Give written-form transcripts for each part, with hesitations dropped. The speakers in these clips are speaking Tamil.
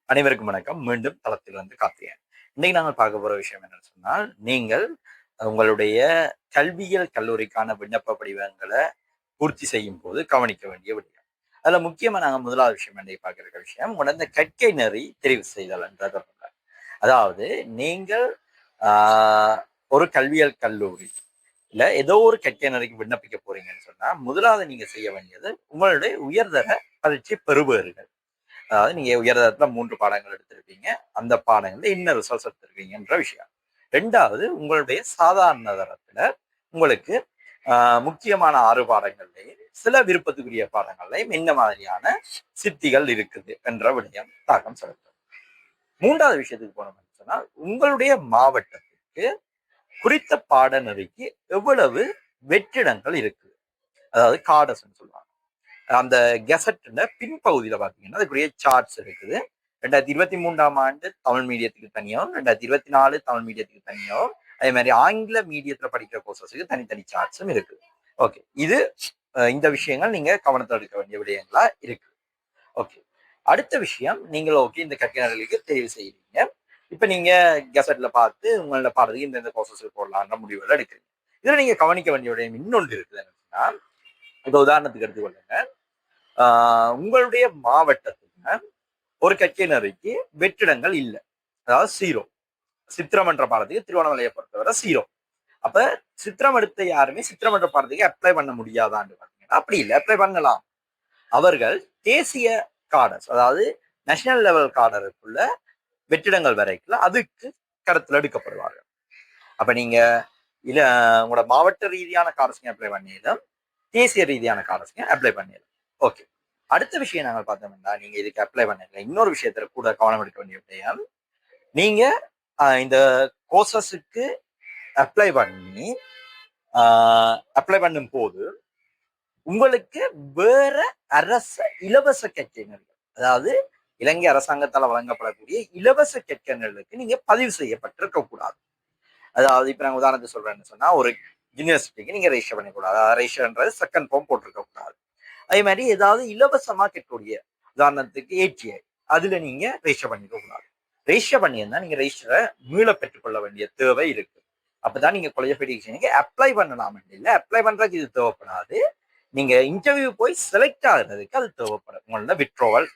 அனைவருக்கும் வணக்கம். மீண்டும் தளத்திலிருந்து கார்த்திகேயன். இன்னைக்கு நாங்கள் பார்க்க போற விஷயம் என்னன்னு சொன்னால், நீங்கள் உங்களுடைய கல்வியியல் கல்லூரிக்கான விண்ணப்ப படிவங்களை பூர்த்தி செய்யும் போது கவனிக்க வேண்டிய விடயம். அதுல முக்கியமா நாங்க முதலாவது விஷயம் என்னை பார்க்கிற விஷயம் உணர்ந்த கற்கை நெறி தெரிவு செய்தல் என்றது. அதாவது நீங்கள் ஒரு கல்வியியல் கல்லூரி இல்ல ஏதோ ஒரு கற்கை நெறிக்கு விண்ணப்பிக்க போறீங்கன்னு சொன்னா, முதலாவது நீங்க செய்ய வேண்டியது உங்களுடைய உயர்தர பரீட்சை பெறுபவர்கள். அதாவது நீங்க உயர்தரத்துல 3 பாடங்கள் எடுத்திருப்பீங்க. அந்த பாடங்கள்ல என்ன ரிசல்ட்ஸ் எடுத்திருக்கீங்கன்ற விஷயம். 2வது உங்களுடைய சாதாரண தரத்துல உங்களுக்கு முக்கியமான 6 பாடங்கள்லயும் சில விருப்பத்துக்குரிய பாடங்கள்லையும் என்ன மாதிரியான சித்திகள் இருக்குது என்ற விடயம் தாக்கம் செலுத்தும். 3வது விஷயத்துக்கு போனோம்னு சொன்னா, உங்களுடைய மாவட்டத்துக்கு குறித்த பாடநெறிக்கு எவ்வளவு வெற்றிடங்கள் இருக்கு, அதாவது காடஸ்ன்னு சொல்லுவாங்க. அந்த கெசட்ல பின்பகுதியில பாத்தீங்கன்னா அதுக்குரிய சார்ட்ஸ் இருக்குது. 2023ஆம் ஆண்டு தமிழ் மீடியத்துக்கு தனியாகவும், 2024 தமிழ் மீடியத்துக்கு தனியாகவும், அதே மாதிரி ஆங்கில மீடியத்துல படிக்கிற கோர்சஸுக்கு தனித்தனி சார்ட்ஸும் இருக்குது. ஓகே, இது இந்த விஷயங்கள் நீங்க கவனத்தில் எடுக்க வேண்டிய விடயங்களா இருக்கு. ஓகே, அடுத்த விஷயம், நீங்கள் ஓகே இந்த கற்கைநெறிக்கு தெரிவு செய்யறீங்க. இப்ப நீங்க கெசட்ல பார்த்து உங்களோட பாடத்துக்கு இந்தந்த கோர்சஸுக்கு போடலான்ற முடிவுகள் எடுக்கிறீங்க. இதுல நீங்க கவனிக்க வேண்டிய விடயம் இன்னொன்று இருக்குது. என்னன்னா, இப்ப உதாரணத்துக்கு எடுத்துக்கொள்ளுங்க, உங்களுடைய மாவட்டத்துல ஒரு கற்கைநெறிக்கு வெற்றிடங்கள் இல்லை, அதாவது 0. சித்திரம் என்ற பாடத்துக்கு திருவண்ணாமலையை பொறுத்தவரை 0. அப்ப சித்திரம் எடுத்த யாருமே சித்திரம் என்ற பாடத்துக்கு அப்ளை பண்ண முடியாதான்னு பாத்தீங்கன்னா அப்படி இல்லை, அப்ளை பண்ணலாம். அவர்கள் தேசிய காடர்ஸ், அதாவது நேஷனல் லெவல் காடருக்குள்ள வெற்றிடங்கள் வரைக்கும் அதுக்கு கருத்துல எடுக்கப்படுவார்கள். அப்ப நீங்க இல்ல உங்களோட மாவட்ட ரீதியான காடர்ஸ்க்கு அப்ளை பண்ணிடலாம், தேசிய ரீதியான காடர்ஸ்க்கு அப்ளை பண்ணிடலாம். ஓகே, அடுத்த விஷயம் நாங்கள் பார்த்தோம்னா, நீங்க இதுக்கு அப்ளை பண்ணல இன்னொரு விஷயத்துல கூட கவனம் எடுக்க வேண்டிய விஷயம், நீங்க இந்த கோர்சஸுக்கு அப்ளை பண்ணும் போது உங்களுக்கு வேற அரச இலவச கற்கைநெறிகள், அதாவது இலங்கை அரசாங்கத்தால் வழங்கப்படக்கூடிய இலவச கற்கைநெறிகளுக்கு நீங்க பதிவு செய்யப்பட்டிருக்க கூடாது. அதாவது இப்ப நாங்க உதாரணத்துக்கு சொல்றேன்னு சொன்னா, ஒரு யூனிவர்சிட்டிக்கு நீங்க ரெஜிஸ்டர் பண்ணிக்கூடாது. ரெஜிஸ்டர்ன்றது செகண்ட் ஃபார்ம் போட்டிருக்க கூடாது. அதே மாதிரி ஏதாவது இலவசமா கெட்டக்கூடிய, உதாரணத்துக்கு ஏடிஐ, அதுல நீங்க ரெஜிஸ்டர் பண்ணிக்க கூடாது. ரெஜிஸ்டர் பண்ணியிருந்தா நீங்க ரெஜிஸ்டரை மீள பெற்றுக்கொள்ள வேண்டிய தேவை இருக்கு. அப்பதான் நீங்க காலேஜ் ஆஃப் எஜுகேஷனுக்கு அப்ளை பண்ணலாம். இல்லை அப்ளை பண்றதுக்கு இது தேவைப்படாது, நீங்க இன்டர்வியூ போய் செலக்ட் ஆகுறதுக்கு அது தேவைப்படும், உங்களோட விட்ரோவல்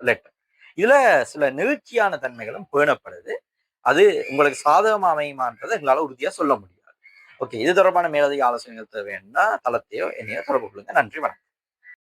லெட்டர். இதுல சில நெகிழ்ச்சியான தன்மைகளும் பேணப்படுது. அது உங்களுக்கு சாதகமா அமையுமான்றதை எங்களால உறுதியா சொல்ல முடியாது. ஓகே, இது தொடர்பான மேலதிக ஆலோசனைகள் தேவைன்னா தளத்தையோ என்னையோ தொடர்பு கொள்ளுங்க. நன்றி, வணக்கம்.